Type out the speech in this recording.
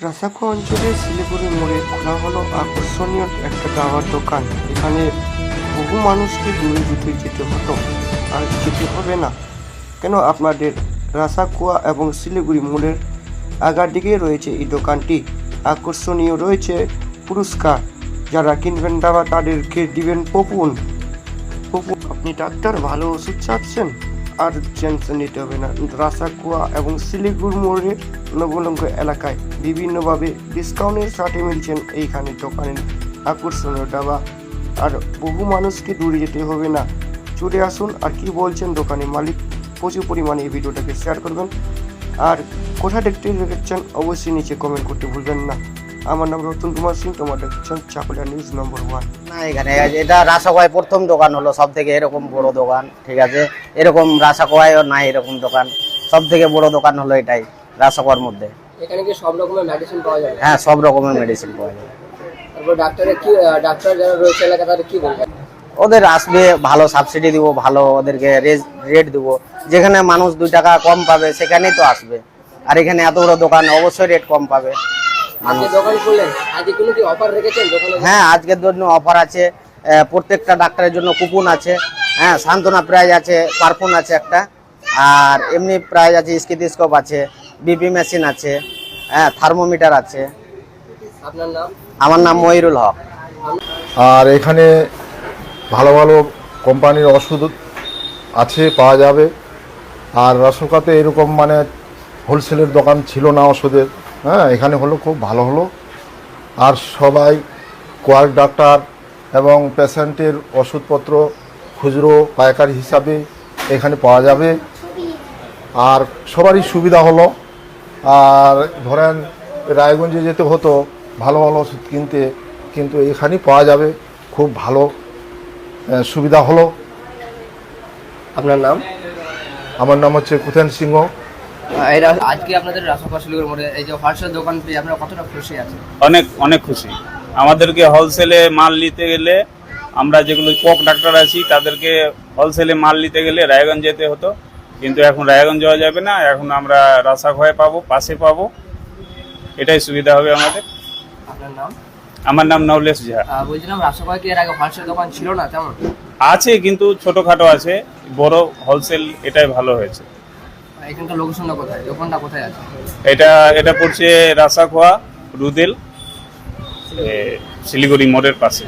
রাসাখোয়া অঞ্চলে শিলিগুড়ি মোড়ে খোলা হলো আকর্ষণীয় একটা দাবার দোকান। এখানে বহু মানুষকে দূরে যেতে হতো, আর যেতে হবে না কেন। আপনাদের রাসাখোয়া এবং শিলিগুড়ি মোড়ের আগার দিকে রয়েছে এই দোকানটি। আকর্ষণীয় রয়েছে পুরস্কার, যারা কিনবেন দাবা তাদেরকে দিবেন পপুন। আপনি ডাক্তার, ভালো ওষুধ চাচ্ছেন, আর টেনশন নিতে হবে না। রাসাখোয়া এবং শিলিগুড়ি মোড়ের নবলঙ্গ এলাকায় বিভিন্নভাবে ডিসকাউন্টের সাথে মিলছেন এইখানে দোকানের আকর্ষণীয় দাবা। আর বহু মানুষকে দূরে যেতে হবে না, চলে আসুন। আর কি বলছেন দোকানের মালিক, প্রচুর পরিমাণে এই ভিডিওটাকে শেয়ার করবেন। আর কোথা দেখতে দেখছেন অবশ্যই নিচে কমেন্ট করতে ভুলবেন না। আমার নাম রতন কুমার সিং, তোমার দেখছেন চাকুলিয়া নিউজ নম্বর 1। না, এখানে এটা রাসাখোয়ায় প্রথম দোকান হলো, সব থেকে এরকম বড় দোকান। ঠিক আছে, এরকম রাসাখোয়ায়ও নাই এরকম দোকান। সব থেকে বড় দোকান হলো এটাই রাসাখোয়ার মধ্যে। এখানে কি সব রকমের মেডিসিন পাওয়া যায়? হ্যাঁ, সব রকমের মেডিসিন পাওয়া যায়। তারপর ডাক্তার যারা রয়েছে এলাকা তাদের কি বলবেন? ওদের আসবে, ভালো সাবসিডি দিব, ভালো ওদেরকে রেট দিব। যেখানে মানুষ 2 টাকা কম পাবে সেখানেই তো আসবে। আর এখানে এত বড় দোকান, অবশ্যই রেট কম পাবে। আজকে দোকান খুললেন, আজকে কোনো কি অফার রেখেছেন দোকানে? হ্যাঁ, আজকের জন্য অফার আছে। প্রত্যেকটা ডাক্তারের জন্য কুপন আছে। হ্যাঁ, সান্ত্বনা প্রাইজ আছে, পারফুন আছে একটা। আর এমনি প্রাইজ আছে, স্কিথোস্কোপ আছে, বিপি মেশিন আছে, হ্যাঁ, থার্মোমিটার আছে। আপনার নাম? আমার নাম মহিরুল হক। আর এখানে ভালো ভালো কোম্পানির ওষুধ আছে, পাওয়া যাবে। আর রাসাখোয়াতে এরকম মানে হোলসেলের দোকান ছিল না ওষুধের। হ্যাঁ, এখানে হলো, খুব ভালো হলো। আর সবাই কোয়ার্ক ডাক্তার এবং পেশেন্টের ওষুধপত্র খুচরো পাইকারি হিসাবে এখানে পাওয়া যাবে। আর সবারই সুবিধা হলো। আর ধরেন রায়গঞ্জে যেতে হতো ভালো ভালো ওষুধ কিনতে, কিন্তু এখানেই পাওয়া যাবে, খুব ভালো সুবিধা হলো। আপনার নাম? আমার নাম হচ্ছে কুথেন সিংহ। আজকে আপনাদের রাসাখোয়া শিলিগুড়ি মোড়ে এই যে হোলসেল দোকান পেয়ে আপনারা কতটা খুশি আছেন? অনেক অনেক খুশি। আমাদেরকে হোলসেলে মাল নিতে গেলে, আমরা যেগুলো কক ডাক্তার আছি তাদেরকে হোলসেলে মাল নিতে গেলে রায়গঞ্জ যেতে হতো, কিন্তু এখন রায়গঞ্জ যাওয়া যাবে না। এখন আমরা রাসাখোয়ায় পাবো, পাশে পাবো, এটাই সুবিধা হবে আমাদের। আপনার নাম? আমার নাম নওলেশ ঝা। বলছিলাম রাসাখোয়া কি এর আগে হোলসেল দোকান ছিল না তেমন? আছে, কিন্তু ছোটখাটো আছে। বড় হোলসেল এটাই ভালো হয়েছে। এখানকার লোকেশনটা কোথায়, দোকানটা কোথায় আছে? এটা পড়ছে রাসাখোয়া রুদেল শিলিগুড়ি মোড়ের পাশে।